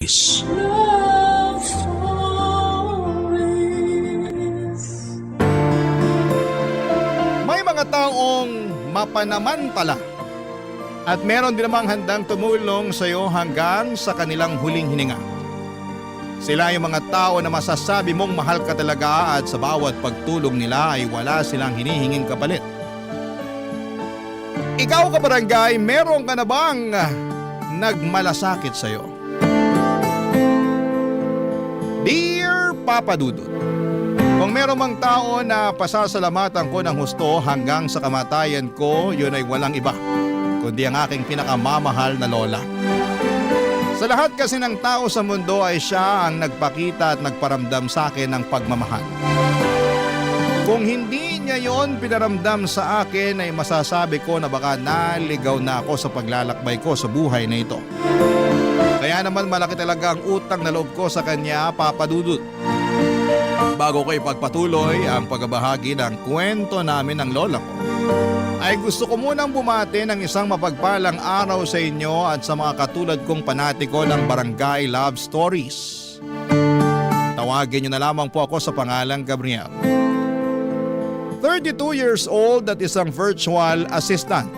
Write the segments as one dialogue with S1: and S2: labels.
S1: Love stories.
S2: May mga taong mapanamantala at meron din namang handang tumulong sa iyo hanggang sa kanilang huling hininga. Sila yung mga tao na masasabi mong mahal ka talaga at sa bawat pagtulong nila ay wala silang hinihinging kapalit. Ikaw kabarangay, meron ka na bang nagmalasakit sa iyo? Dear Papa Dudut, kung meron mang tao na pasasalamatan ko ng husto hanggang sa kamatayan ko, yun ay walang iba, kundi ang aking pinakamamahal na lola. Sa lahat kasi ng tao sa mundo ay siya ang nagpakita at nagparamdam sa akin ng pagmamahal. Kung hindi niya yon pinaramdam sa akin ay masasabi ko na baka naligaw na ako sa paglalakbay ko sa buhay na ito. Kaya naman malaki talaga ang utang na loob ko sa kanya, Papa Dudut. Bago ko ipagpatuloy ang pagbabahagi ng kwento namin ng lola ko, ay gusto ko munang bumati ng isang mapagpalang araw sa inyo at sa mga katulad kong panatiko ng Barangay Love Stories. Tawagin niyo na lamang po ako sa pangalang Gabriel. 32 years old at isang virtual assistant.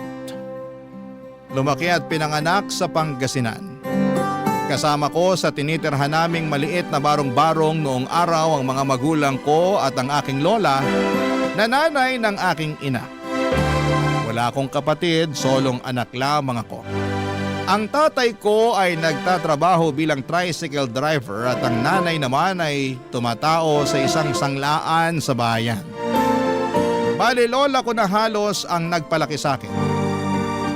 S2: Lumaki at pinanganak sa Pangasinan. Kasama ko sa tinitirhan naming maliit na barong-barong noong araw ang mga magulang ko at ang aking lola na nanay ng aking ina. Wala akong kapatid, solong anak lamang ako. Ang tatay ko ay nagtatrabaho bilang tricycle driver at ang nanay naman ay tumatao sa isang sanglaan sa bayan. Bali lola ko na halos ang nagpalaki sa akin.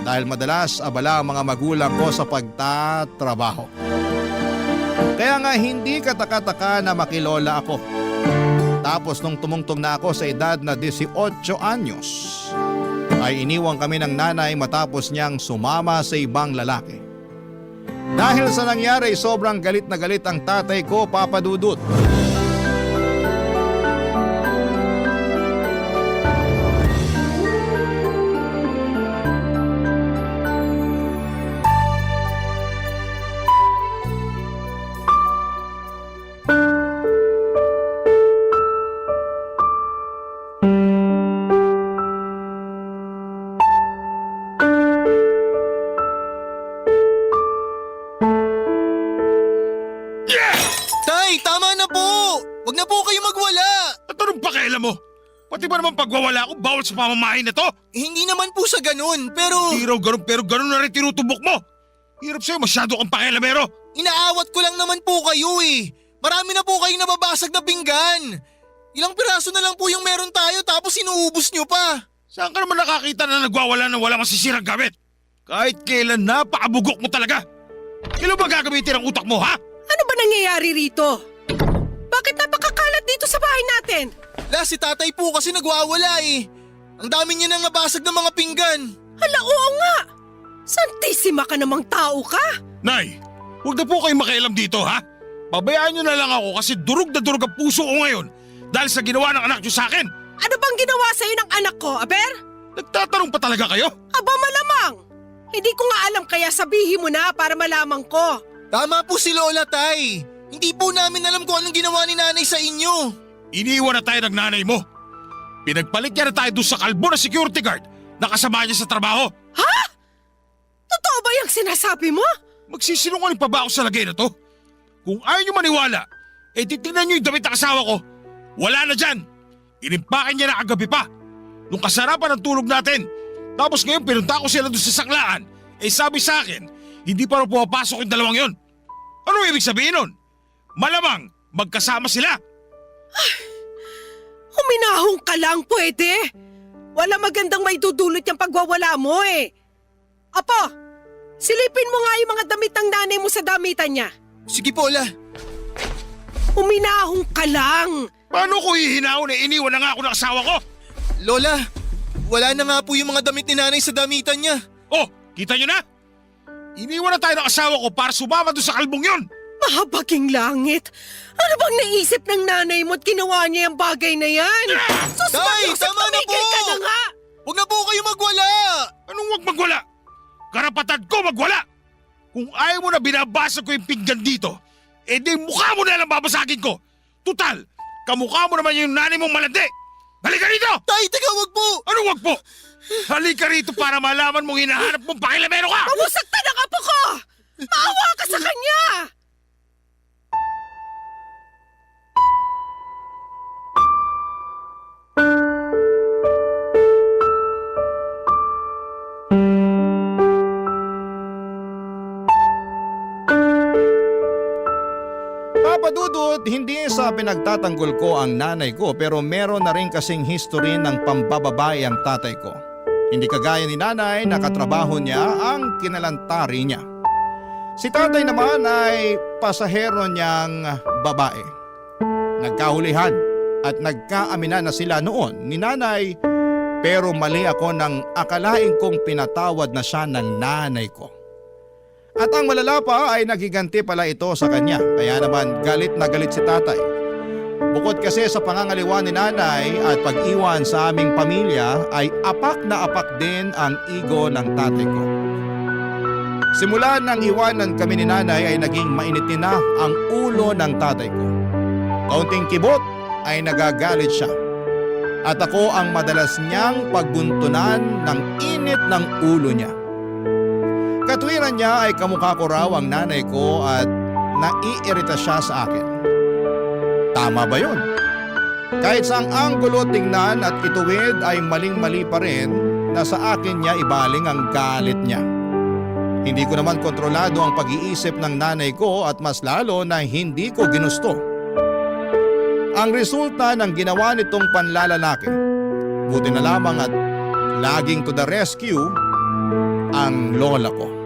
S2: Dahil madalas abala ang mga magulang ko sa pagtatrabaho. Kaya nga hindi kataka-taka na makilola ako. Tapos nung tumungtong na ako sa edad na 18 anyos, ay iniwang kami ng nanay matapos niyang sumama sa ibang lalaki. Dahil sa nangyari sobrang galit na galit ang tatay ko, Papa Dudut.
S3: Tay, tama na po! Huwag na po kayo magwala!
S4: At anong pakialam mo? Pati ba naman pagwawala ako bawal sa pamamahay na to?
S3: Hindi naman po sa ganun, pero
S4: Di raw ganun pero ganun na rin tinutubok mo. Hirap sa'yo, masyado kang pakialamero.
S3: inaawat ko lang naman po kayo eh. Marami na po kayong nababasag na pinggan. Ilang piraso na lang po yung meron tayo tapos inuubos nyo pa.
S4: Saan ka naman nakakita na nagwawala ng walang masisirang gamit? Kahit kailan napakabugok mo talaga. Kailan ba gagamitin ang utak mo, ha?
S5: Ano ba nangyayari rito? Bakit napakakalat dito sa bahay natin?
S3: La, si tatay po kasi nagwawala eh. Ang dami niya nang nabasag ng mga pinggan.
S5: Hala, oo nga! Santisima ka namang tao ka!
S4: Nay, huwag na po kayong makialam dito, ha? Pabayaan nyo na lang ako kasi durog na durog ang puso ko ngayon dahil sa ginawa ng anak nyo sa akin.
S5: Ano bang ginawa sa'yo ng anak ko, Aber?
S4: Nagtatanong pa talaga kayo?
S5: Aba malamang! Hindi ko nga alam kaya sabihin mo na para malaman ko.
S3: Tama po si Lola, Tay. Hindi po namin alam kung anong ginawa ni nanay sa inyo.
S4: Iniwan na tayo ng nanay mo. Pinagpalit niya na tayo doon sa kalbo na security guard na kasama niya sa trabaho.
S5: Ha? Totoo ba yung sinasabi mo?
S4: Magsisinungaling pa ba ako sa lagay na to? Kung ayaw niyo maniwala, titignan niyo yung damit ng asawa ko. Wala na dyan. Inimpakan niya na kagabi pa. Nung kasarapan ng tulog natin. Tapos ngayon pinunta ko sila doon sa saklaan. Sabi sa akin, hindi pa rin pumapasok yung dalawang yon. Ano ibig sabihin nun? Malamang magkasama sila.
S5: Huminahong ka lang, pwede. Wala magandang may dudulot yung pagwawala mo eh. Apo, silipin mo nga yung mga damit ng nanay mo sa damitan niya.
S3: Sige po, La.
S5: Huminahong ka lang.
S4: Paano ko hihinahon iniwan na nga ako ng asawa ko?
S3: Lola, wala na nga po yung mga damit ni nanay sa damitan niya.
S4: Oh, kita nyo na? Iniwan na tayo ng asawa ko para sumama doon sa kalbong yon.
S5: Mahabaging langit. Ano bang naisip ng nanay mo at ginawa niya yung bagay na yan? Sus,
S3: Tay,
S5: Mariusap,
S3: tama na
S5: tumigil
S3: po!
S5: ka na nga!
S3: Huwag na po kayo magwala!
S4: Anong wag magwala? Karapatan ko magwala! Kung ayaw mo na binabasag ko yung pinggan dito, di mukha mo na lang babasagin ko. Tutal, kamukha mo naman yung nanay mong malandi. Halika rito!
S3: Tay, teka, wag po!
S4: Anong wag po? Halika rito para malaman mong hinahanap mong pakilamero ka!
S5: Pamusaktan ang apo ko! Maawa ka sa kanya!
S2: Papa Dudut, hindi sa pinagtatanggol ko ang nanay ko pero meron na rin kasing history ng pambababae ang tatay ko. Hindi kagaya ni nanay, nakatrabaho niya ang kinalantari niya. Si tatay naman ay pasahero niyang babae. Nagkahulihan at nagkaaminan na sila noon ni nanay pero mali ako nang akalain kong pinatawad na siya ng nanay ko. At ang malala pa ay nagiganti pala ito sa kanya kaya naman galit na galit si tatay. Bukod kasi sa pangangaliwa ni nanay at pag-iwan sa aming pamilya ay apak na apak din ang ego ng tatay ko. Simula nang iwanan kami ni nanay ay naging mainitin na ang ulo ng tatay ko. Kaunting kibot ay nagagalit siya. At ako ang madalas niyang pagbuntunan ng init ng ulo niya. Katwiran niya ay kamukha ko raw ang nanay ko at naiirita siya sa akin. Tama ba yun? Kahit saang anggulo tingnan at ituwid ay maling-mali pa rin na sa akin niya ibaling ang galit niya. Hindi ko naman kontrolado ang pag-iisip ng nanay ko at mas lalo na hindi ko ginusto. Ang resulta ng ginawa nitong panlalalaki, buti na lamang at laging to the rescue ang lola ko.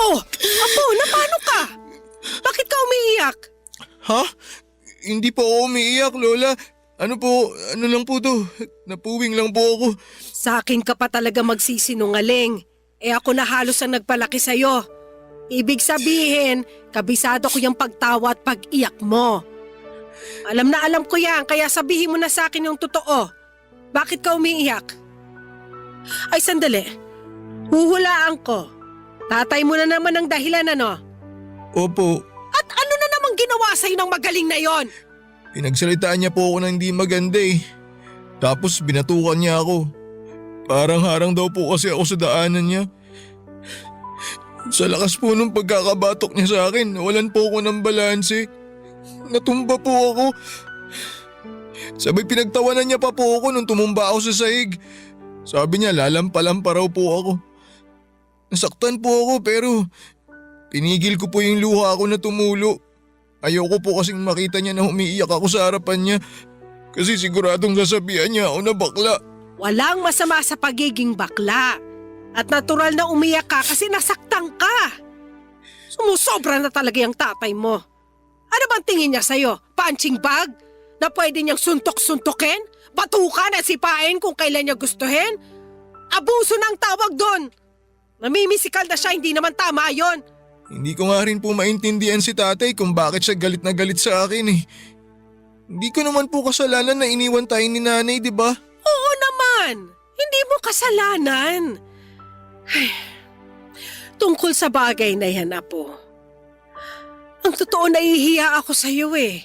S5: Oh, apo, napano ka? Bakit ka umiiyak?
S3: Ha? Hindi po ako umiiyak, Lola. Ano lang po to? Napuwing lang po ako.
S5: Sa akin ka pa talaga magsisinungaling. Ako na halos ang nagpalaki sa'yo. Ibig sabihin, kabisado ko yung pagtawa at pag-iyak mo. Alam na alam ko yan, kaya sabihin mo na sa akin yung totoo. Bakit ka umiiyak? Ay, sandali. Huhulaan ko. Tatay mo na naman ang dahilan, ano?
S3: Opo,
S5: At ano na namang ginawa sa'yo ng magaling na yon?
S3: pinagsalitaan niya po ako ng hindi maganda eh. Tapos binatukan niya ako. Parang harang daw po kasi ako sa daanan niya. Sa lakas po nung pagkakabatok niya sa akin, walan po ako ng balanse. Natumba po ako. Sabay pinagtawanan niya pa po ako nung tumumba ako sa sahig. Sabi niya lalampa-lampa raw po ako. Nasaktan po ako pero pinigil ko po yung luha ko na tumulo. Ayoko po kasing makita niya na umiiyak ako sa harapan niya. Kasi siguradong sasabihan niya ako na bakla.
S5: Walang masama sa pagiging bakla. At natural na umiyak ka kasi nasaktan ka. Sumusobra na talaga yung tatay mo. Ano bang tingin niya sa'yo? Punching bag? Na pwede niyang suntok-suntokin? Batukan at sipain kung kailan niya gustuhin? Abuso ng tawag doon. Namimisikal na siya, hindi naman tama yon.
S3: Hindi ko nga rin po maintindihan si tatay kung bakit siya galit na galit sa akin eh. Hindi ko naman po kasalanan na iniwan tayo ni nanay, di ba?
S5: Oo naman. Hindi mo kasalanan. Ay, tungkol sa bagay na yan, Apo. Ang totoo, nahihiya ako sa iyo eh.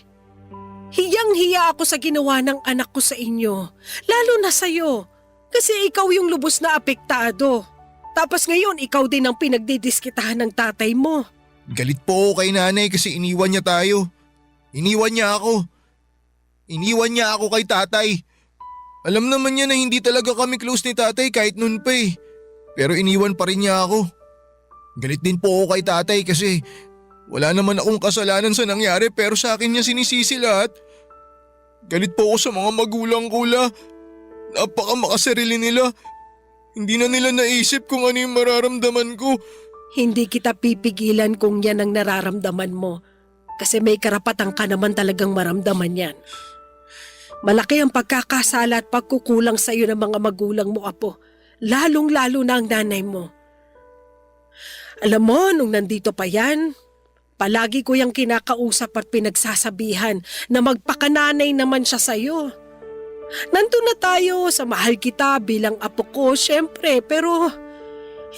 S5: Hiyang-hiya ako sa ginawa ng anak ko sa inyo. Lalo na sa iyo. Kasi ikaw yung lubos na apektado. Tapos ngayon, ikaw din ang pinagdidiskitahan ng tatay mo.
S3: Galit po ako kay nanay kasi iniwan niya tayo. Iniwan niya ako. Iniwan niya ako kay tatay. Alam naman niya na hindi talaga kami close ni tatay kahit noon pa eh. Pero iniwan pa rin niya ako. Galit din po ako kay tatay kasi wala naman akong kasalanan sa nangyari pero sa akin niya sinisisi lahat. Galit po ako sa mga magulang ko la. Napaka makasarili nila. Hindi na nila naisip kung ano yung mararamdaman ko.
S5: Hindi kita pipigilan kung yan ang nararamdaman mo. Kasi may karapatan ka naman talagang maramdaman yan. Malaki ang pagkakasala at pagkukulang sa iyo ng mga magulang mo, Apo. Lalong-lalo na ang nanay mo. Alam mo, nung nandito pa yan, palagi ko yung kinakausap at pinagsasabihan na magpakananay naman siya sa'yo. Nandun na tayo sa mahal kita bilang apo ko, syempre, pero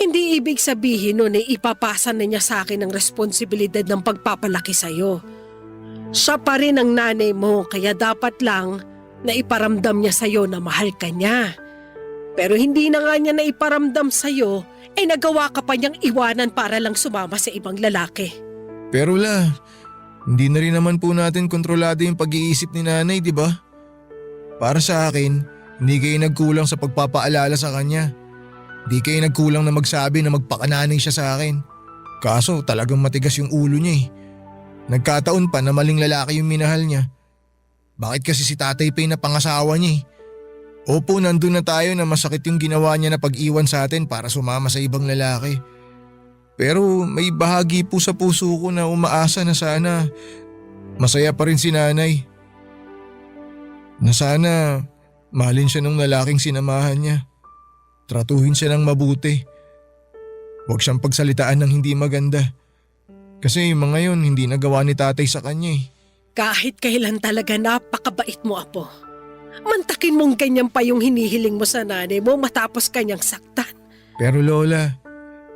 S5: hindi ibig sabihin nun ipapasa na niya sa akin ang responsibilidad ng pagpapalaki sa'yo. Siya pa rin ang nanay mo, kaya dapat lang na iparamdam niya sa'yo na mahal ka niya. Pero hindi na nga niya na iparamdam sa'yo, nagawa ka pa niyang iwanan para lang sumama sa ibang lalaki.
S3: Pero la, hindi na rin naman po natin kontrolado yung pag-iisip ni nanay, di ba? Para sa akin, hindi kayo nagkulang sa pagpapaalala sa kanya. Hindi kayo nagkulang na magsabi na magpakananay siya sa akin. Kaso talagang matigas yung ulo niya eh. Nagkataon pa na maling lalaki yung minahal niya. Bakit kasi si tatay pa yung napangasawa niya eh? Opo, nandun na tayo na masakit yung ginawa niya na pag-iwan sa atin para sumama sa ibang lalaki. Pero may bahagi po sa puso ko na umaasa na sana masaya pa rin si nanay. Na sana mahalin siya ng lalaking sinamahan niya. Tratuhin siya ng mabuti. Huwag siyang pagsalitaan ng hindi maganda. Kasi yung mga yun hindi nagawa ni tatay sa kanya eh.
S5: Kahit kailan talaga napakabait mo, Apo. Mantakin mong ganyan pa yung hinihiling mo sa nanay mo matapos kanyang saktan.
S3: Pero Lola,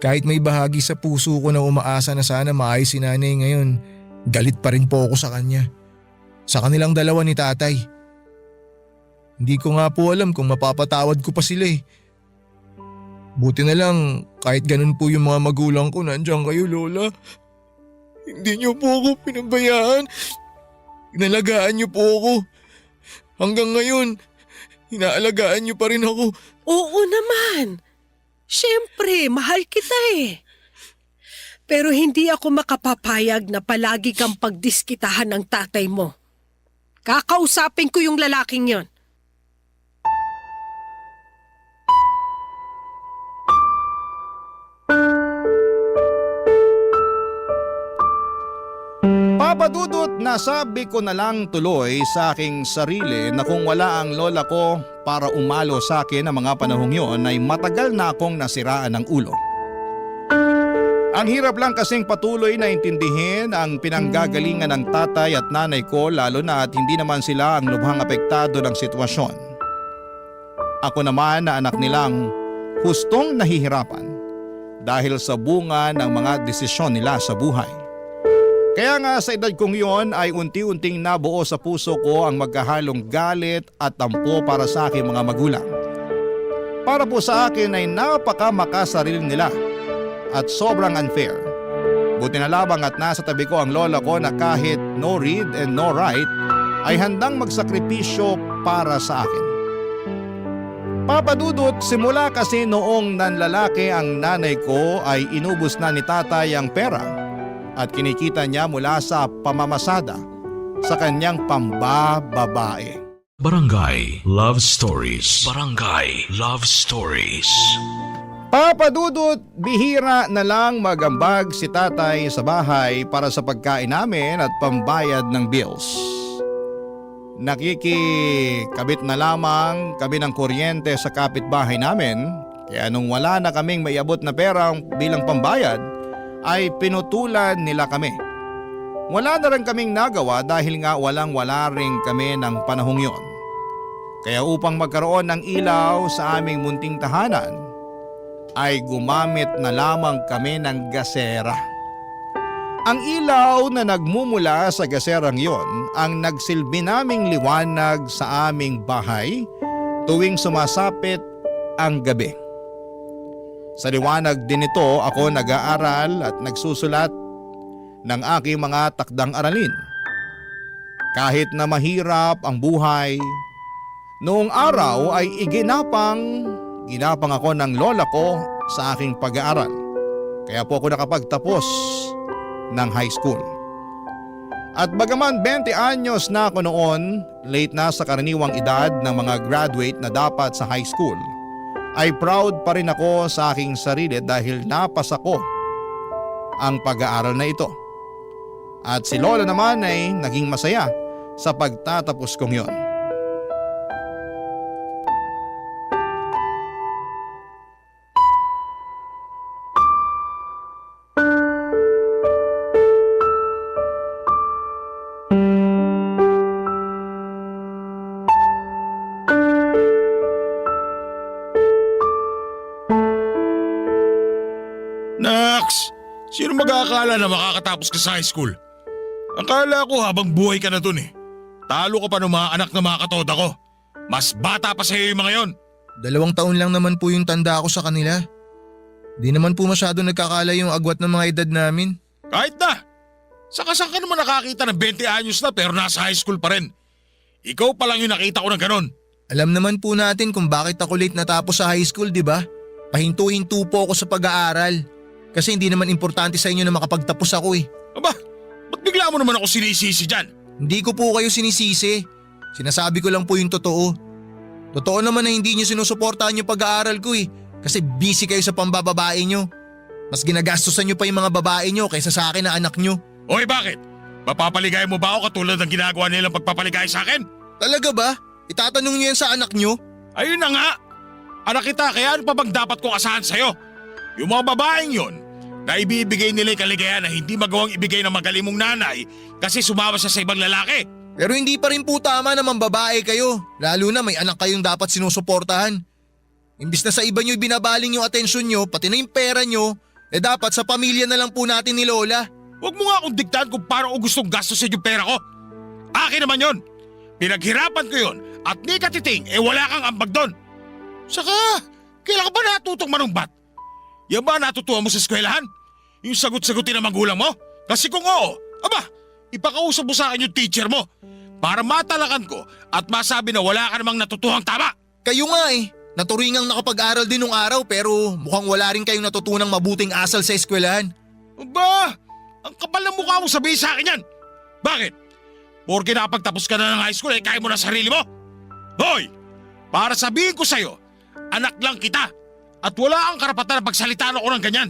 S3: kahit may bahagi sa puso ko na umaasa na sana maayos si nanay ngayon, galit pa rin po ako sa kanya. Sa kanilang dalawa ni tatay. Hindi ko nga po alam kung mapapatawad ko pa sila eh. Buti na lang kahit ganun po yung mga magulang ko, nandiyan kayo Lola. Hindi niyo po ako pinabayaan. Inalagaan niyo po ako. Hanggang ngayon, inaalagaan niyo pa rin ako.
S5: Oo naman. Siyempre, mahal kita eh. Pero hindi ako makapapayag na palagi kang pagdiskitahan ng tatay mo. Kakausapin ko yung lalaking yon.
S2: Papadudot, nasabi ko na lang tuloy sa aking sarili na kung wala ang lola ko para umalo sa akin ang mga panahong yun ay matagal na akong nasiraan ng ulo. Ang hirap lang kasing patuloy na intindihin ang pinanggagalingan ng tatay at nanay ko lalo na at hindi naman sila ang lubhang apektado ng sitwasyon. Ako naman na anak nilang hustong nahihirapan dahil sa bunga ng mga desisyon nila sa buhay. Kaya nga sa edad kong yon ay unti-unting nabuo sa puso ko ang magkahalong galit at tampo para sa aking mga magulang. Para po sa akin ay napakamakasarili nila at sobrang unfair. Buti na lamang at nasa tabi ko ang lola ko na kahit no read and no write ay handang magsakripisyo para sa akin. Papadudot, simula kasi noong nanlalaki ang nanay ko ay inubos na ni tatay ang pera at kinikita niya mula sa pamamasada sa kanyang pambababae.
S1: Barangay Love Stories. Barangay Love Stories.
S2: Papadudot, bihira na lang magambag si tatay sa bahay para sa pagkain namin at pambayad ng bills. Nakikikabit na lamang kami ng kuryente sa kapitbahay namin, kaya nung wala na kaming maiabot na pera bilang pambayad, ay pinutulan nila kami. Wala na rin kaming nagawa dahil nga walang-wala rin kami ng panahong yon. Kaya upang magkaroon ng ilaw sa aming munting tahanan, ay gumamit na lamang kami ng gasera. Ang ilaw na nagmumula sa gaserang yon ang nagsilbi naming liwanag sa aming bahay tuwing sumasapit ang gabi. Sa liwanag din ito ako nag-aaral at nagsusulat ng aking mga takdang aralin. Kahit na mahirap ang buhay, noong araw ay ginapang ako ng lola ko sa aking pag-aaral. Kaya po ako nakapagtapos ng high school. At bagaman 20 anyos na ako noon, late na sa karaniwang edad ng mga graduate na dapat sa high school, ay proud pa rin ako sa aking sarili dahil napasa ko ang pag-aaral na ito. At si Lola naman ay naging masaya sa pagtatapos kong yon.
S4: Nax! Sino mag-aakala na makakatapos ka sa high school? Akala ko habang buhay ka na dun eh. Talo ka pa ng mga anak na mga katoda ko. Mas bata pa sa'yo yung mga yon.
S3: 2 taon lang naman po yung tanda ko sa kanila. Di naman po masyado nagkakala yung agwat ng mga edad namin.
S4: Kahit na. Saka saan ka naman nakakita ng 20 anyos na pero nasa high school pa rin? Ikaw pa lang yung nakita ko ng ganon.
S3: Alam naman po natin kung bakit ako late natapos sa high school, di ba? Pahinto-hinto po ako sa pag-aaral. Kasi hindi naman importante sa inyo na makapagtapos ako eh.
S4: Aba, ba't bigla mo naman ako sinisisi dyan?
S3: Hindi ko po kayo sinisisi. Sinasabi ko lang po yung totoo. Totoo naman na hindi nyo sinusuportahan yung pag-aaral ko eh. Kasi busy kayo sa pambababae nyo. Mas ginagastusan nyo pa yung mga babae nyo kaysa sa akin na anak nyo.
S4: Oy, bakit? Mapapaligay mo ba ako katulad ng ginagawa nilang pagpapaligay sa akin?
S3: Talaga ba? Itatanong nyo yan sa anak nyo?
S4: Ayun na nga. Anak kita, kaya ano pa bang dapat kong asahan sa'yo? Yung mga babaeng yon na ibibigay nila yung kaligayahan na hindi magawang ibigay ng magaling mong nanay kasi sumama siya sa ibang lalaki.
S3: Pero hindi pa rin po tama naman babae kayo. Lalo na may anak kayong dapat sinusuportahan. Imbis na sa iba nyo binabaling yung atensyon nyo, pati na yung pera nyo, dapat sa pamilya na lang po natin ni Lola.
S4: Huwag mo nga akong diktahan kung paano ko gustong gastusin yung pera ko. Akin naman yon. Pinaghirapan ko yon at ni katiting wala kang ambag doon. Saka, kailan ka ba natutong manumbat? Yan ba natutuwa mo sa eskwelahan? Yung sagot-sagutin ng magulang mo? Kasi kung oo, aba, ipakausap mo sa akin yung teacher mo para matalakan ko at masabi na wala ka namang natutuhang tama.
S3: Kayo nga eh. Naturingang nakapag-aral din nung araw pero mukhang wala rin kayong natutunang mabuting asal sa eskwelahan.
S4: Aba, ang kapal ng mukha mo sabihin sa akin yan. Bakit? Porke nakapagtapos ka na ng high school kaya mo na sarili mo? Hoy, para sabihin ko sa'yo, anak lang kita at wala kang karapatan na pagsalitaan ako ng ganyan.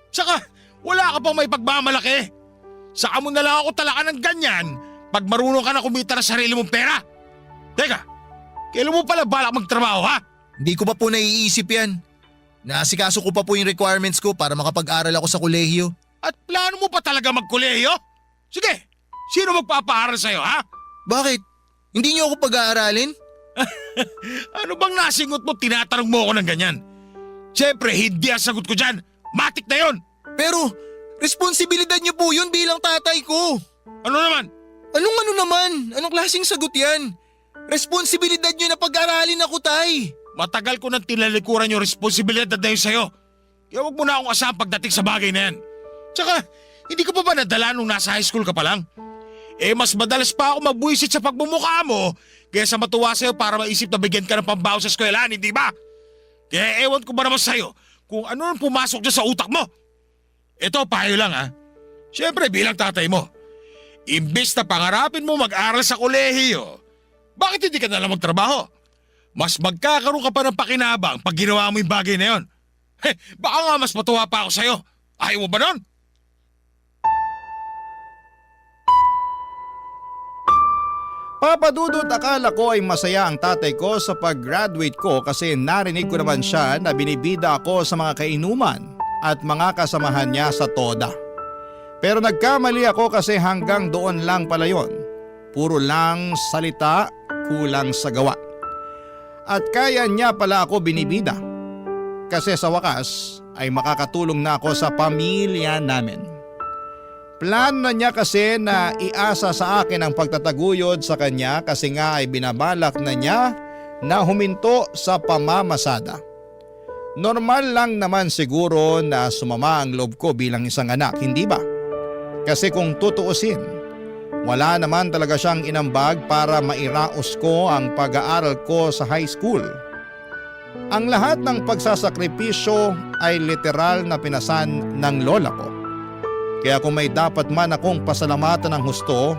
S4: Saka, wala ka pang may pagmamalaki. Saka mo na lang ako talakan ng ganyan pag marunong ka na kumita ng sarili mong pera. Teka, kailan mo pala balak magtrabaho ha?
S3: Hindi ko pa po naiisip yan. Naasikaso ko pa po yung requirements ko para makapag-aral ako sa kolehiyo.
S4: At plano mo pa talaga magkolehiyo? Sige, sino magpapaaral sa'yo ha?
S3: Bakit? Hindi niyo ako pag-aaralin?
S4: Ano bang nasingot mo tinatanong mo ako ng ganyan? Siyempre, hindi ang sagot ko dyan. Matik na yon.
S3: Pero, responsibilidad niyo po yun bilang tatay ko.
S4: Ano naman?
S3: Anong ano naman? Anong klaseng sagot yan? Responsibilidad niyo na pag-aralin ako, tay.
S4: Matagal ko nang tinalikuran yung responsibilidad na yun sa'yo. Kaya huwag mo na akong asahan pagdating sa bagay na yan. Tsaka, hindi ko pa ba nadala nung nasa high school ka pa lang? Mas madalas pa ako magbuisit sa pagmumukha mo kaysa matuwa sa'yo para maisip na bigyan ka ng pambaho sa eskwelahan, hindi ba? Kaya ewan ko ba naman sa'yo kung ano nang pumasok dyan sa utak mo. Ito, payo lang ha. Siyempre, bilang tatay mo, imbis na pangarapin mo mag-aral sa kolehiyo, bakit hindi ka nalang magtrabaho? Mas magkakaroon ka pa ng pakinabang pag ginawa mo yung bagay na yon. Baka nga mas matuwa pa ako sa'yo. Ayaw mo ba nun?
S2: Papadudot, akala ko ay masaya ang tatay ko sa pag-graduate ko kasi narinig ko naman siya na binibida ako sa mga kainuman at mga kasamahan niya sa toda. Pero nagkamali ako kasi hanggang doon lang pala yon. Puro lang salita, kulang sa gawa. At kaya niya pala ako binibida. Kasi sa wakas ay makakatulong na ako sa pamilya namin. Plano na niya kasi na iasa sa akin ang pagtataguyod sa kanya kasi nga ay binabalak na niya na huminto sa pamamasada. Normal lang naman siguro na sumama ang loob ko bilang isang anak, hindi ba? Kasi kung tutuusin, wala naman talaga siyang inambag para mairaos ko ang pag-aaral ko sa high school. Ang lahat ng pagsasakripisyo ay literal na pinasan ng lola ko. Kaya kung may dapat man akong pasalamatan ng husto,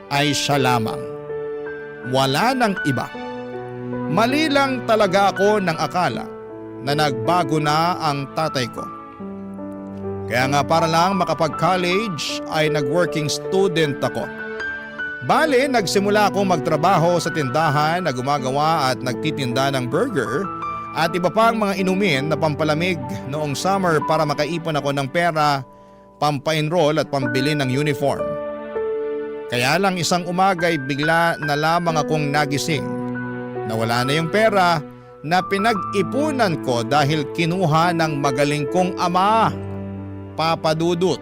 S2: ay siya lamang. Wala nang iba. Mali lang talaga ako ng akala na nagbago na ang tatay ko. Kaya nga para lang makapag-college ay nag-working student ako. Bale, nagsimula akong magtrabaho sa tindahan na gumagawa at nagtitinda ng burger at iba pang mga inumin na pampalamig noong summer para makaipon ako ng pera, pampa-enroll at pambili ng uniform. Kaya lang isang umaga'y bigla na lamang akong nagising. Nawala na yung pera na pinag-ipunan ko dahil kinuha ng magaling kong ama, Papa Dudut.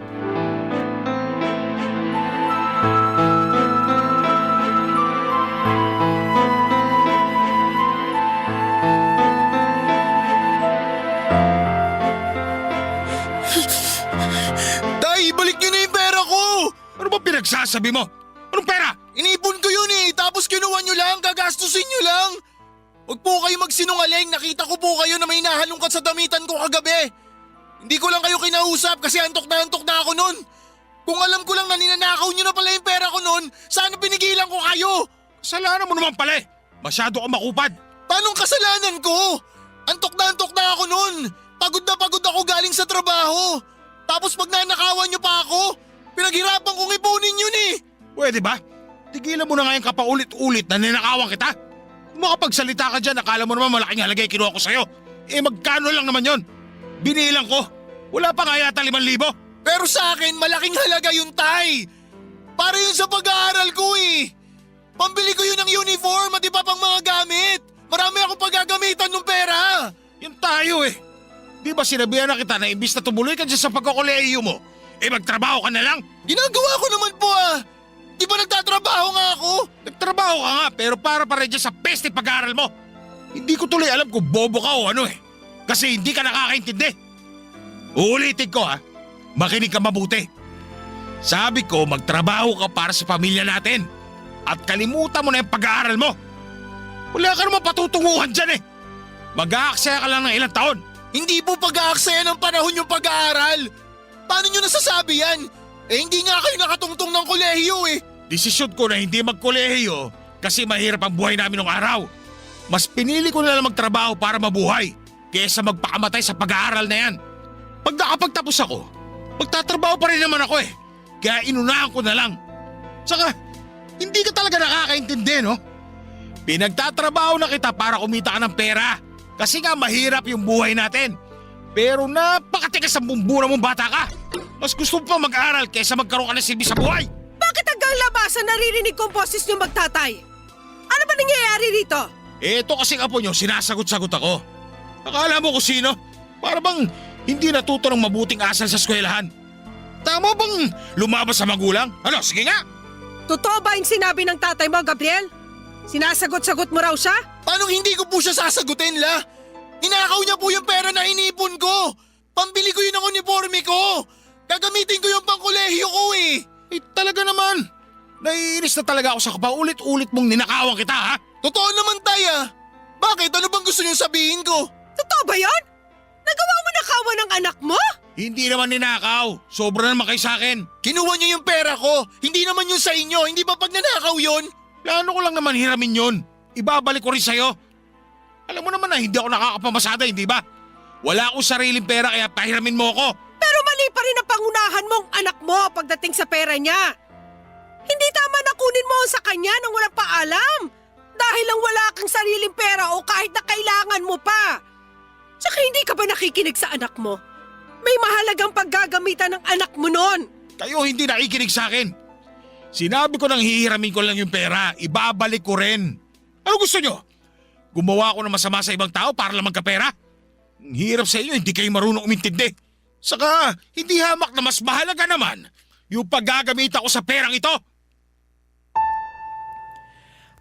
S3: Tay, ibalik niyo na yung pera ko!
S4: Ano ba pinagsasabi mo? Anong pera?
S3: Inipon ko yun tapos kinuha niyo lang, gagastusin niyo lang! Huwag po kayo magsinungaling, nakita ko po kayo na may nahalungkat sa damitan ko kagabi. Hindi ko lang kayo kinausap kasi antok na ako nun. Kung alam ko lang na ninanakaw niyo na pala yung pera ko nun, sana pinigilan ko kayo!
S4: Kasalanan mo naman pala eh. Masyado ka makupad.
S3: Paanong kasalanan ko? Antok na ako nun. Pagod na pagod ako galing sa trabaho. Tapos magnanakawan niyo pa ako. Pinaghirapan kong ipunin yun eh.
S4: Pwede ba? Tigilan mo na nga yung kapaulit-ulit na ninakawan kita. Kung makapagsalita ka dyan, akala mo naman malaking halaga yung kinuha ko sa'yo. Eh magkano lang naman yon? Binilang ko. Wala pa nga yata 5,000.
S3: Pero sa akin, malaking halaga yun, Tay. Para yun sa pag-aaral ko eh. Pambili ko yun ng uniform at iba pang mga gamit. Marami akong paggagamitan ng pera.
S4: Yun tayo eh. Di ba sinabihan na kita na imbis na tumuloy ka dyan sa pagkakolehiyo mo, eh magtrabaho ka na lang?
S3: Ginagawa ko naman po ah. Di ba nagtatrabaho nga ako?
S4: Nagtrabaho ka nga pero para pa rin dyan sa peste pag-aaral mo. Hindi ko tuloy alam kung bobo ka o ano eh. Kasi hindi ka nakakaintindi. Uulitin ko ha. Makinig ka mabuti. Sabi ko magtrabaho ka para sa pamilya natin. At kalimutan mo na yung pag-aaral mo. Wala ka naman patutunguhan dyan eh. Mag-aaksaya ka lang ng ilang taon.
S3: Hindi po pag-aaksaya ng panahon yung pag-aaral. Paano nyo nasasabi yan? Eh hindi nga kayo nakatungtong ng kolehiyo eh.
S4: Desisyon ko na hindi magkolehiyo kasi mahirap ang buhay namin nung araw. Mas pinili ko na lang magtrabaho para mabuhay kaysa magpakamatay sa pag-aaral na yan. Pag nakapagtapos ako, magtatrabaho pa rin naman ako eh. Kaya inunahan ko na lang. Saka, hindi ka talaga nakakaintindi no? Pinagtatrabaho na kita para kumita ka ng pera. Kasi nga mahirap yung buhay natin. Pero napakatigas ang bumbura mong bata ka. Mas gusto mo pa mag-aral kaysa magkaroon ka ng silbi sa buhay.
S5: Bakit hanggang labasan naririnig kong boses niyo magtatay? Ano ba nangyayari rito?
S4: Ito kasing apo nyo, sinasagot-sagot ako. Akala mo kung sino? Para bang hindi natuto ng mabuting asal sa eskwelahan. Tama bang lumabas sa magulang? Ano, sige nga!
S5: Totoo ba yung sinabi ng tatay mo, Gabriel? Sinasagot-sagot mo raw siya?
S3: Paano hindi ko po siya sasagutin, La? Ninakaw niya po yung pera na inipon ko. Pambili ko yun ng uniforme ko. Gagamitin ko yung pangkolehiyo ko eh.
S4: Eh talaga naman. Naiinis na talaga ako sa kapaulit-ulit mong ninakawan kita ha?
S3: Totoo naman, Taya. Bakit? Ano bang gusto niyong sabihin ko?
S5: Totoo ba yan? Nagawa mo nakawan ng anak mo?
S4: Hindi naman ninakaw. Sobra naman kayo sa akin.
S3: Kinuha niyo yung pera ko. Hindi naman yun sa inyo. Hindi ba pag nanakaw yun?
S4: Plano ko lang naman hiramin yun. Ibabalik ko rin sa'yo. Alam mo naman na hindi ako nakakapamasada, hindi ba? Wala akong sariling pera kaya pahiramin mo ako.
S5: Pero mali pa rin ang pangunahan mong anak mo pagdating sa pera niya. Hindi tama na kunin mo sa kanya nang walang paalam. Dahil lang wala kang sariling pera o kahit na kailangan mo pa. Tsaka hindi ka ba nakikinig sa anak mo? May mahalagang paggagamitan ng anak mo nun.
S4: Kayo hindi nakikinig sa akin. Sinabi ko nang hihiramin ko lang yung pera, ibabalik ko rin. Ano gusto nyo? Gumawa ako ng masama sa ibang tao para lang magkapera? Ang hirap sa inyo, hindi kayo marunong umintindi. Saka, hindi hamak na mas mahalaga naman yung paggagamit ako sa perang ito.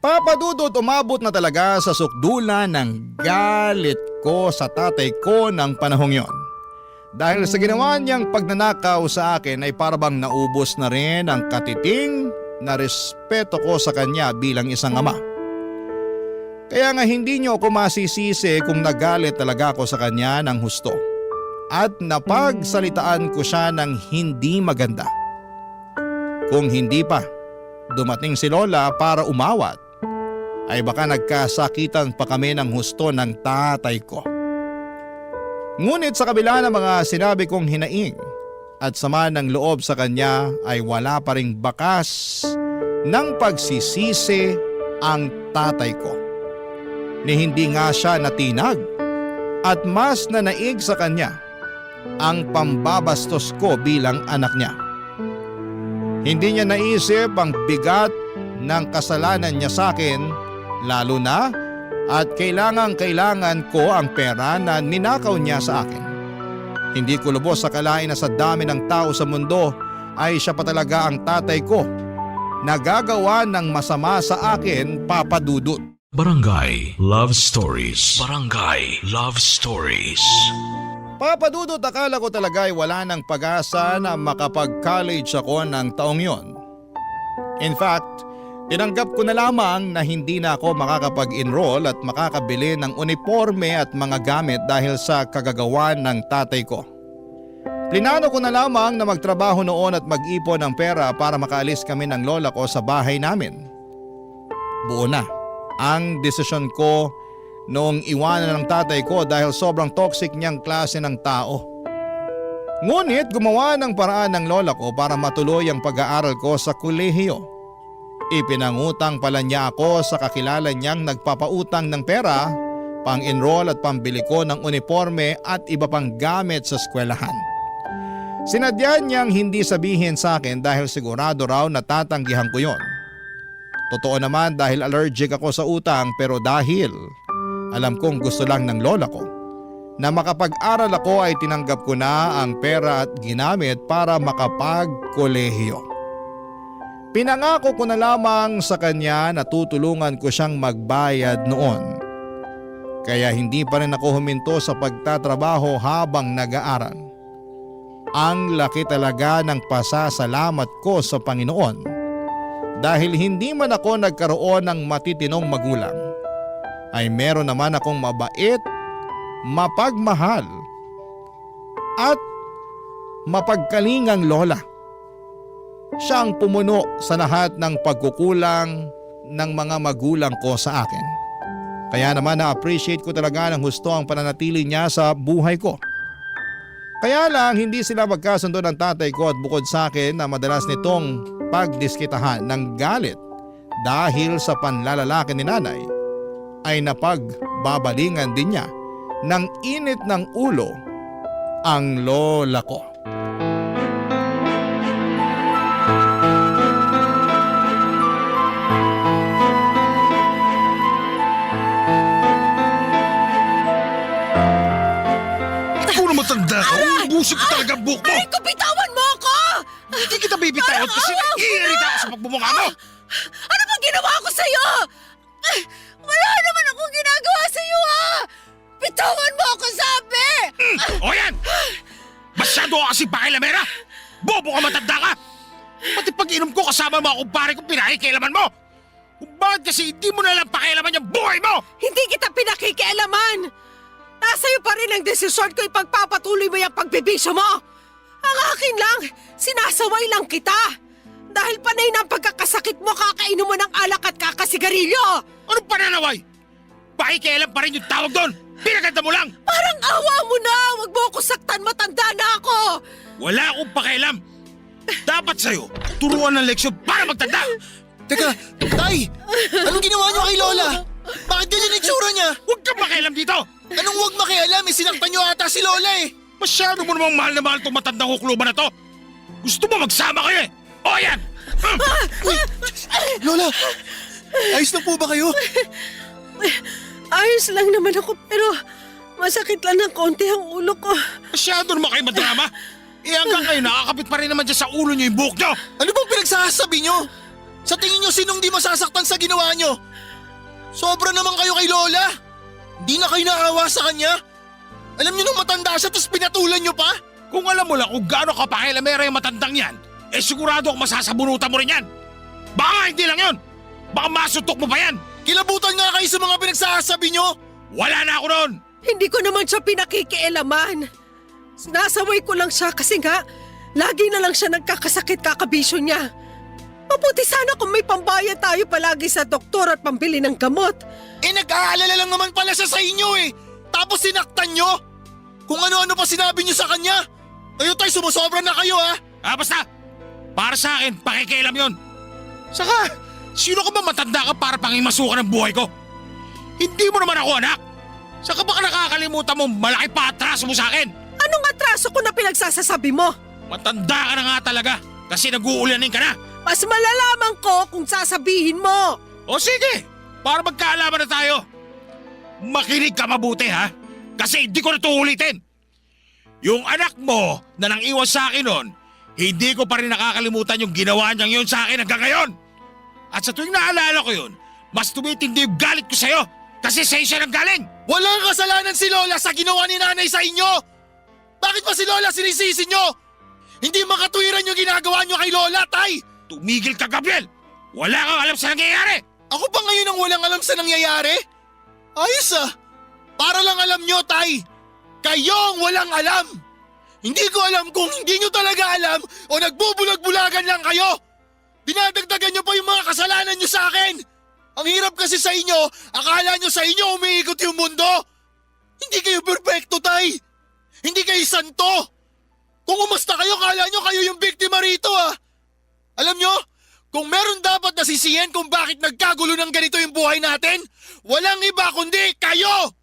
S2: Papa Dudut, umabot na talaga sa sukdulan ng galit ko sa tatay ko ng panahong yon. Dahil sa ginawa niyang pagnanakaw sa akin ay parabang naubos na rin ang katiting na respeto ko sa kanya bilang isang ama. Kaya nga hindi niyo ako masisisi kung nagalit talaga ako sa kanya ng husto. At napagsalitaan ko siya ng hindi maganda. Kung hindi pa dumating si Lola para umawat, ay baka nagkasakitan pa kami ng husto ng tatay ko. Ngunit sa kabila ng mga sinabi kong hinaing, at sama ng loob sa kanya ay wala pa ring bakas ng pagsisisi ang tatay ko. Ni hindi nga siya natinag at mas nanaig sa kanya ang pambabastos ko bilang anak niya. Hindi niya naisip ang bigat ng kasalanan niya sa akin, lalo na at kailangan ko ang pera na ninakaw niya sa akin. Hindi ko lubos akalain na sa dami ng tao sa mundo ay siya pa talaga ang tatay ko na gagawa ng masama sa akin, Papa Dudut.
S1: Barangay Love Stories. Barangay Love Stories.
S2: Papa Dudut, akala ko talaga ay wala ng pag-asa na makapag-college ako ng taong yon. In fact, tinanggap ko na lamang na hindi na ako makakapag-enroll at makakabili ng uniforme at mga gamit dahil sa kagagawan ng tatay ko. Plinano ko na lamang na magtrabaho noon at mag-ipon ng pera para makaalis kami ng lola ko sa bahay namin. Buo na ang desisyon ko noong iwanan ng tatay ko dahil sobrang toxic niyang klase ng tao. Ngunit gumawa ng paraan ng lola ko para matuloy ang pag-aaral ko sa kolehiyo. Ipinangutang pala niya ako sa kakilala niyang nagpapautang ng pera, pang-enroll at pambili ko ng uniforme at iba pang gamit sa eskwelahan. Sinadya niyang hindi sabihin sa akin dahil sigurado raw na tatanggihan ko yon. Totoo naman dahil allergic ako sa utang, pero dahil alam kong gusto lang ng lola ko na makapag-aral ako ay tinanggap ko na ang pera at ginamit para makapag-kolehiyo. Pinangako ko na lamang sa kanya na tutulungan ko siyang magbayad noon. Kaya hindi pa rin ako huminto sa pagtatrabaho habang nag-aaral. Ang laki talaga ng pasasalamat ko sa Panginoon dahil hindi man ako nagkaroon ng matitinong magulang, ay meron naman akong mabait, mapagmahal at mapagkalingang lola. Siya ang pumuno sa lahat ng pagkukulang ng mga magulang ko sa akin. Kaya naman na-appreciate ko talaga ng husto ang pananatili niya sa buhay ko. Kaya lang hindi sila magkasundo ng tatay ko at bukod sa akin na madalas nitong pagdiskitahan ng galit dahil sa panlalalaki ni nanay, ay napagbabalingan din niya ng init ng ulo ang lola ko.
S4: Matanda ka, ubusin ko talaga ang buhok mo!
S5: Aray ko, bitawan mo ako!
S4: Hindi kita bibitawan kasi naiirita ako sa pagbumukha mo!
S5: Ano bang ginawa ko sa'yo? Wala naman akong ginagawa sa'yo, ha! Bitawan mo ako, sabi!
S4: O yan! Masyado ka kasi pakilamera! Bobo ka, matanda ka! Pati pag-inom ko kasama mga kumpare ko, pinakikialaman mo! Kung bakit kasi hindi mo nalang pakialaman yung buhay mo!
S5: Hindi kita pinakikialaman! Nasa'yo pa rin ang desisyon ko, ipagpapatuloy mo yung pagbibisyo mo! Ang akin lang, sinasaway lang kita! Dahil panay na ang pagkakasakit mo, kakainom mo ng alak at kakasigarilyo!
S4: Anong pananaway? Pakikialam pa rin yung tawag doon! Pinaganda mo lang!
S5: Parang awa mo na! Huwag mo ako saktan, matanda na ako!
S4: Wala akong pakialam! Dapat sa'yo, turuan ng leksyon para magtanda!
S3: Teka, Tay! Anong ginawa niyo kay Lola? Bakit ganyan itsura niya?
S4: Huwag kang pakialam dito!
S3: Anong huwag makialam? Sinaktan niyo ata si Lola eh!
S4: Masyado mo namang mahal na mahal itong matandang hukluban na to! Gusto mo magsama kayo eh! O yan!
S3: Lola! Ayos na po ba kayo?
S5: Ayos lang naman ako, pero masakit lang ng konti ang ulo ko.
S4: Masyado naman kayo madrama! Hanggang kayo nakakapit pa rin naman dyan sa ulo niyo yung buhok niyo!
S3: Ano bang pinagsasabi niyo? Sa tingin niyo sinong di masasaktan sa ginawa niyo? Sobra naman kayo kay Lola! Di na kayo naawa sa kanya? Alam niyo nung matanda siya tapos pinatulan niyo pa?
S4: Kung alam mo lang kung gaano kapakilamera yung matandang yan, eh sigurado ako masasabunutan mo rin yan! Baka hindi lang yun! Baka masutok mo pa yan!
S3: Kilabutan nga kayo sa mga pinagsasabi niyo!
S4: Wala na ako noon!
S5: Hindi ko naman siya pinakikialaman. Sinasaway ko lang siya kasi nga, lagi na lang siya nagkakasakit kakabisyo niya. Mabuti sana kung may pambayad tayo palagi sa doktor at pambili ng gamot.
S3: Eh nag-aalala lang naman pala siya sa inyo eh! Tapos sinaktan niyo! Kung ano-ano pa sinabi niyo sa kanya! Kayo tay, sumusobra na kayo ha!
S4: Basta! Para sa akin, pakikialam yon. Saka, sino ka ba matanda ka para pangimasukan ng buhay ko? Hindi mo naman ako anak. Saka baka nakakalimutan mo malaki pa atraso mo sa akin.
S5: Anong atraso ko na pinagsasasabi mo?
S4: Matanda ka na nga talaga kasi nag-uulanin ka na.
S5: Mas malalaman ko kung sasabihin mo.
S4: O sige, para magkaalaman na tayo. Makinig ka mabuti ha, kasi hindi ko na ito ulitin. Yung anak mo na nang iwan sa akin noon, hindi ko pa rin nakakalimutan yung ginawa niyang yun sa akin hanggang ngayon. At sa tuwing naalala ko yun, mas tumitindi yung galit ko sa'yo kasi sa'yo siya nang galing.
S3: Walang kasalanan si Lola sa ginawa ni nanay sa inyo! Bakit pa si Lola sinisisi nyo? Hindi makatwiran yung ginagawa nyo kay Lola, tay!
S4: Tumigil ka, Gabriel! Wala kang alam sa nangyayari!
S3: Ako pa ngayon ang walang alam sa nangyayari? Ayos ah! Para lang alam nyo, tay! Kayo ang walang alam! Hindi ko alam kung hindi nyo talaga alam o nagbubulag-bulagan lang kayo! Dinadagdagan nyo pa yung mga kasalanan nyo sa akin! Ang hirap kasi sa inyo, akala nyo sa inyo umiikot yung mundo! Hindi kayo perfecto, tay! Hindi kayo santo! Kung umasta kayo, kala nyo kayo yung biktima rito ah! Alam nyo, kung meron dapat nasisiyan kung bakit nagkagulo ng ganito yung buhay natin, walang iba kundi kayo!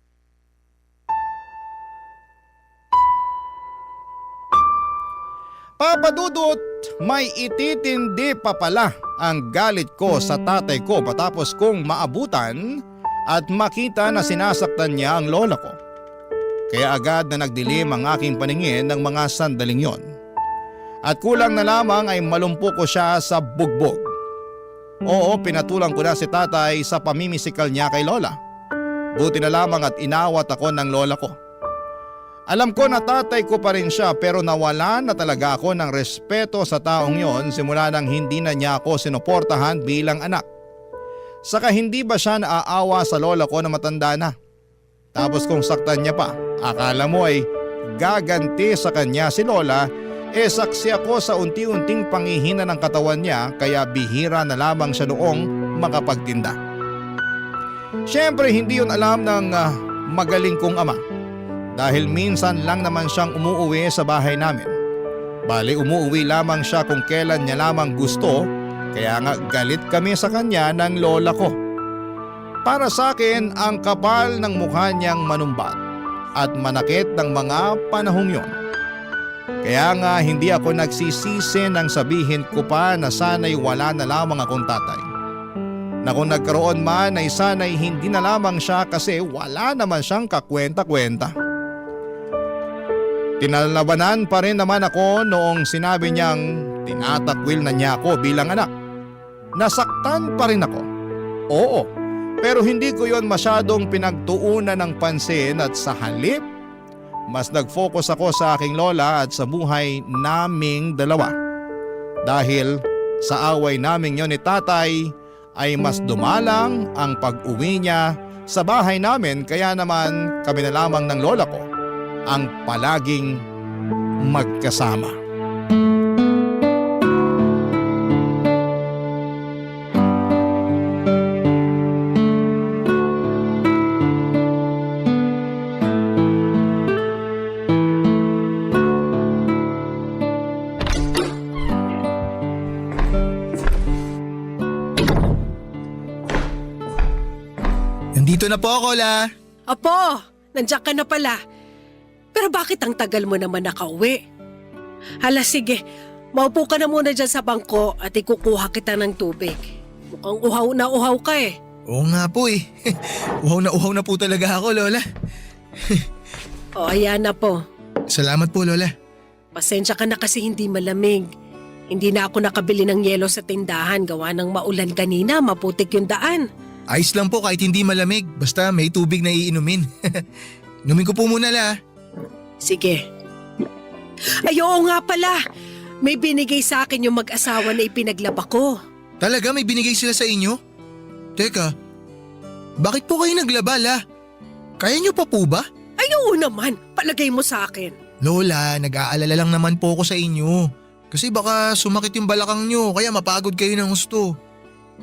S2: Papa Dudut, may ititindi pa pala ang galit ko sa tatay ko matapos kong maabutan at makita na sinasaktan niya ang lola ko. Kaya agad na nagdilim ang aking paningin ng mga sandaling yon. At kulang na lamang ay malumpo ko siya sa bugbog. Oo, pinatulang ko na si tatay sa pamimisikal niya kay lola. Buti na lamang at inawat ako ng lola ko. Alam ko na tatay ko pa rin siya pero nawalan na talaga ako ng respeto sa taong yon simula nang hindi na niya ako sinuportahan bilang anak. Saka hindi ba siya naaawa sa lola ko na matanda na? Tapos kung saktan niya pa, akala mo ay gaganti sa kanya si lola, saksi ako sa unti-unting pangihina ng katawan niya kaya bihira na lamang siya noong makapagtinda. Siyempre hindi yun alam ng magaling kong ama. Dahil minsan lang naman siyang umuuwi sa bahay namin. Bali umuuwi lamang siya kung kailan niya lamang gusto, kaya nga galit kami sa kanya ng lola ko. Para sa akin ang kapal ng mukha niyang manumbat at manakit ng mga panahong yon. Kaya nga hindi ako nagsisisi nang sabihin ko pa na sana'y wala na lamang akong tatay. Na kung nagkaroon man ay sana'y hindi na lamang siya kasi wala naman siyang kakwenta-kwenta. Tinalabanan pa rin naman ako noong sinabi niyang tinatakwil na niya ako bilang anak. Nasaktan pa rin ako. Oo, pero hindi ko yon masyadong pinagtuunan ng pansin at sa halip, mas nag-focus ako sa aking lola at sa buhay naming dalawa. Dahil sa away naming yon ni tatay ay mas dumalang ang pag-uwi niya sa bahay namin kaya naman kami na lamang ng lola ko ang palaging magkasama.
S3: Nandito na po ako, La.
S5: Apo, nandiyan ka na pala. Pero bakit ang tagal mo naman nakauwi? Hala sige, maupo ka na muna dyan sa bangko at ikukuha kita ng tubig. Mukhang uhaw na uhaw ka eh.
S3: Oo nga po eh. Uhaw na po talaga ako, Lola.
S5: O ayan na po.
S3: Salamat po, Lola.
S5: Pasensya ka na kasi hindi malamig. Hindi na ako nakabili ng yelo sa tindahan gawa ng maulan kanina, maputik yung daan.
S3: Ayos lang po kahit hindi malamig. Basta may tubig na iinumin. Inumin ko po muna, La.
S5: Sige. Ay oo nga pala, may binigay sa akin yung mag-asawa na ipinaglaba ko.
S3: Talaga may binigay sila sa inyo? Teka, bakit po kayo naglaba, La? Kaya niyo pa po ba?
S5: Ay oo naman, palagay mo sa akin.
S3: Lola, nag-aalala lang naman po ako sa inyo. Kasi baka sumakit yung balakang nyo kaya mapagod kayo ng gusto.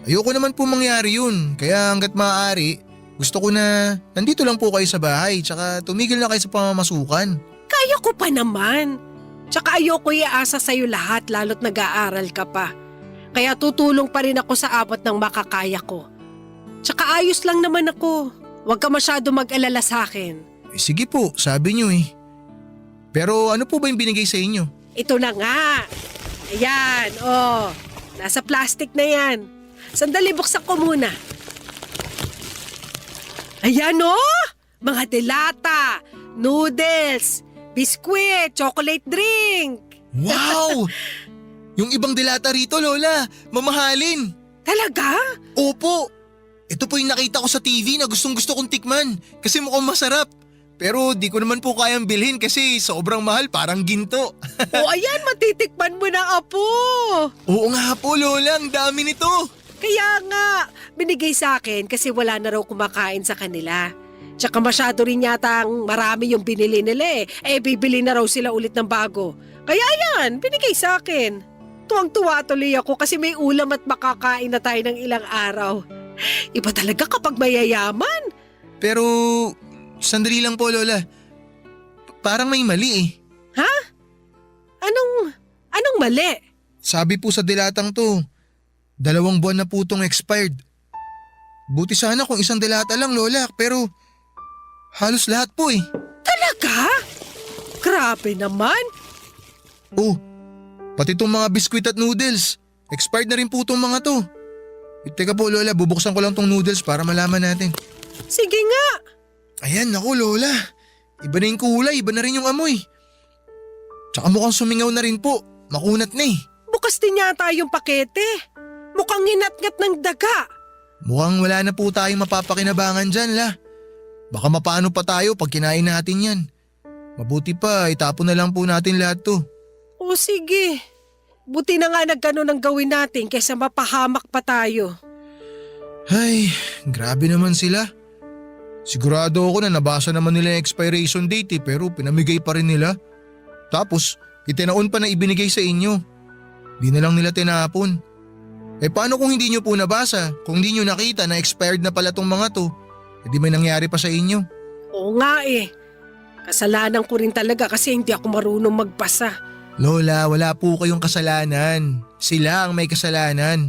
S3: Ayoko naman po mangyari yun. Kaya hanggat maaari, gusto ko na nandito lang po kayo sa bahay tsaka tumigil na kayo sa pamamasukan.
S5: Kaya ko pa naman. Tsaka ayoko iasa sa'yo lahat lalo't nag-aaral ka pa. Kaya tutulong pa rin ako sa abot ng makakaya ko. Tsaka ayos lang naman ako. Huwag ka masyado mag-alala sa akin.
S3: Sige po, sabi niyo eh. Pero ano po ba yung binigay sa inyo?
S5: Ito na nga. Ayan, oh. Nasa plastic na yan. Sandali, buksan ko muna. Ayan oh! Mga delata, noodles, biskwit, chocolate drink.
S3: Wow! Yung ibang dilata rito, Lola, mamahalin.
S5: Talaga?
S3: Opo. Ito po yung nakita ko sa TV na gustong gusto kong tikman kasi mukhang masarap. Pero di ko naman po kayang bilhin kasi sobrang mahal, parang ginto.
S5: O ayan, matitikman mo na, Apo.
S3: Oo nga po, Lola, ang dami nito.
S5: Kaya nga, binigay sa akin kasi wala na raw kumakain sa kanila. Tsaka masyado rin yata ang marami yung binili nila eh. Bibili na raw sila ulit ng bago. Kaya yan, binigay sa akin. Tuwang-tuwa tuloy ako kasi may ulam at makakain na tayo ng ilang araw. Iba talaga kapag mayayaman.
S3: Pero, sandali lang po, Lola. Parang may mali eh.
S5: Ha? Anong mali?
S3: Sabi po sa dilatang to, 2 buwan na po itong expired. Buti sana kung 1 dilata lang, Lola, pero halos lahat po eh.
S5: Talaga? Grabe naman.
S3: Oh, pati itong mga biskwit at noodles. Expired na rin po itong mga to. Teka po, Lola, bubuksan ko lang tong noodles para malaman natin.
S5: Sige nga.
S3: Ayan, naku, Lola. Iba na yung kulay, iba na rin yung amoy. Tsaka mukhang sumingaw na rin po. Makunat na eh.
S5: Bukas din yata yung pakete. Mukhang inat-ngat ng daga.
S3: Mukhang wala na po tayong mapapakinabangan dyan, La. Baka mapaano pa tayo pag kinain natin yan. Mabuti pa, itapon na lang po natin lahat to.
S5: O sige. Buti na nga nagkano ng gawin natin kaysa mapahamak pa tayo.
S3: Ay, grabe naman sila. Sigurado ako na nabasa naman nila yung expiration date pero pinamigay pa rin nila. Tapos, itinaon pa na ibinigay sa inyo. Di na lang nila tinapon. Paano kung hindi nyo po nabasa? Kung hindi nyo nakita na expired na pala tong mga to, di may nangyari pa sa inyo.
S5: Oo nga eh. Kasalanan ko rin talaga kasi hindi ako marunong magbasa.
S3: Lola, wala po kayong kasalanan. Sila ang may kasalanan.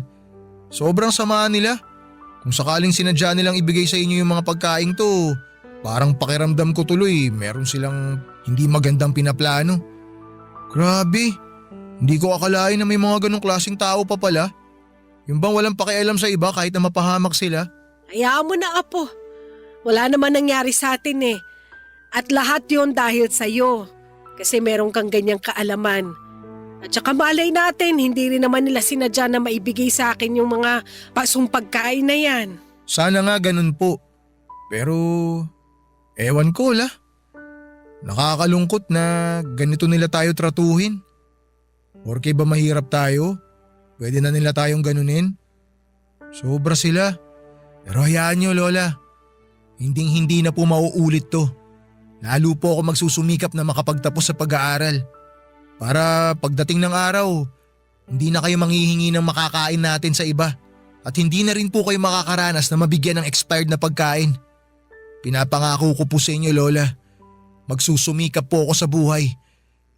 S3: Sobrang sama nila. Kung sakaling sinadya nilang ibigay sa inyo yung mga pagkain to, parang pakiramdam ko tuloy meron silang hindi magandang pinaplano. Grabe, hindi ko akalain na may mga ganong klaseng tao pa pala. Yung bang walang pakialam sa iba kahit na mapahamak sila?
S5: Hayaan mo na, Apo. Wala naman nangyari sa atin eh. At lahat yon dahil sa'yo. Kasi meron kang ganyang kaalaman. At saka malay natin, hindi rin naman nila sinadya na maibigay sa akin yung mga pasong pagkain na yan.
S3: Sana nga ganun po. Pero, ewan ko la. Nakakalungkot na ganito nila tayo tratuhin. Porke ba mahirap tayo? Pwede na nila tayong ganunin? Sobra sila. Pero hayaan nyo, Lola. Hindi na po mauulit to. Lalo po ako magsusumikap na makapagtapos sa pag-aaral. Para pagdating ng araw, hindi na kayo manghihingi ng makakain natin sa iba. At hindi na rin po kayo makakaranas na mabigyan ng expired na pagkain. Pinapangako ko po sa inyo, Lola. Magsusumikap po ako sa buhay.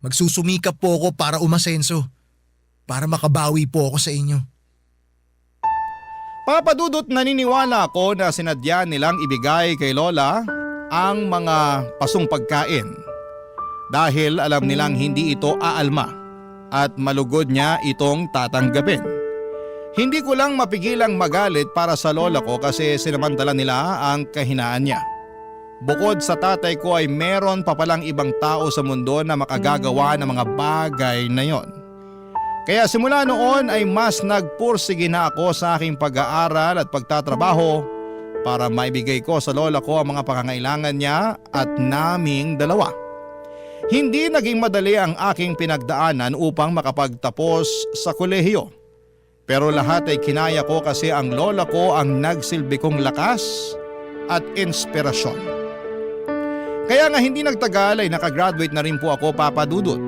S3: Magsusumikap po ako para umasenso. Para makabawi po ako sa inyo.
S2: Papa Dudut, naniniwala ako na sinadya nilang ibigay kay Lola ang mga pasong pagkain dahil alam nilang hindi ito aalma at malugod niya itong tatanggapin. Hindi ko lang mapigilang magalit para sa lola ko kasi sinamantala nila ang kahinaan niya. Bukod sa tatay ko ay meron pa palang ibang tao sa mundo na makagagawa ng mga bagay na yon. Kaya simula noon ay mas nagpursige na ako sa aking pag-aaral at pagtatrabaho para maibigay ko sa lola ko ang mga pangangailangan niya at naming dalawa. Hindi naging madali ang aking pinagdaanan upang makapagtapos sa kolehiyo. Pero lahat ay kinaya ko kasi ang lola ko ang nagsilbi kong lakas at inspirasyon. Kaya nga hindi nagtagal ay nakagraduate na rin po ako, Papa Dudut.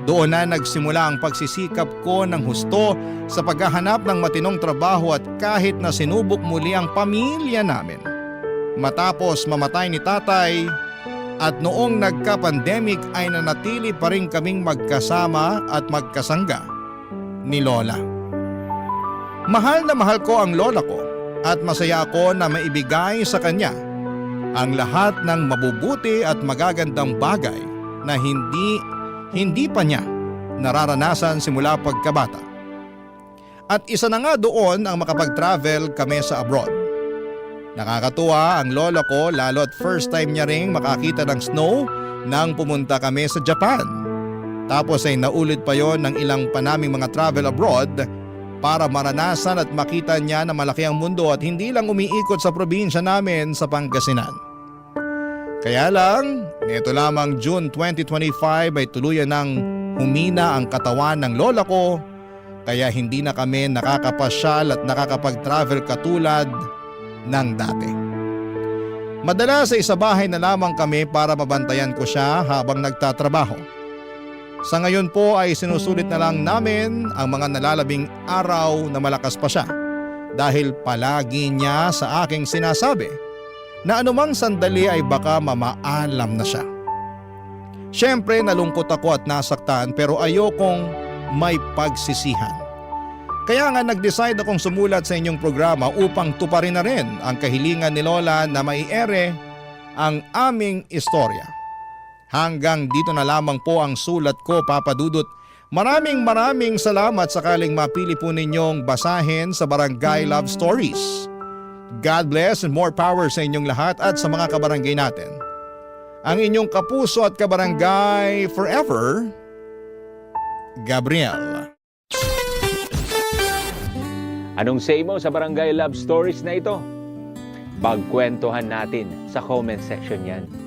S2: Doon na nagsimula ang pagsisikap ko ng husto sa paghahanap ng matinong trabaho at kahit na sinubok muli ang pamilya namin. Matapos mamatay ni tatay, At noong nagka-pandemic ay nanatili pa rin kaming magkasama at magkasangga ni Lola. Mahal na mahal ko ang lola ko at masaya ako na maibigay sa kanya ang lahat ng mabubuti at magagandang bagay na hindi pa niya nararanasan simula pagkabata. At isa na nga doon ang makapag-travel kami sa abroad. Nakakatuwa ang lola ko lalo at first time niya ring makakita ng snow nang pumunta kami sa Japan. Tapos ay naulit pa yon ng ilang pa naming mga travel abroad para maranasan at makita niya na malaki ang mundo at hindi lang umiikot sa probinsya namin sa Pangasinan. Kaya lang, nito lamang June 2025 ay tuluyan ng humina ang katawan ng lola ko kaya hindi na kami nakakapasyal at nakakapag-travel katulad ng dati. Madalas sa isa bahay na lamang kami para mabantayan ko siya habang nagtatrabaho. Sa ngayon po ay sinusulit na lang namin ang mga nalalabing araw na malakas pa siya dahil palagi niya sa aking sinasabi na anumang sandali ay baka mamaalam na siya. Siyempre nalungkot ako at nasaktan pero ayokong may pagsisihan. Kaya nga nag-decide akong sumulat sa inyong programa upang tuparin na rin ang kahilingan ni Lola na maiere ang aming istorya. Hanggang dito na lamang po ang sulat ko, Papa Dudut. Maraming salamat sakaling mapili po ninyong basahin sa Barangay Love Stories. God bless and more power sa inyong lahat at sa mga kabarangay natin. Ang inyong kapuso at kabarangay forever, Gabriel.
S6: Anong say mo sa Barangay Love Stories na ito? Pagkwentuhan natin sa comment section yan.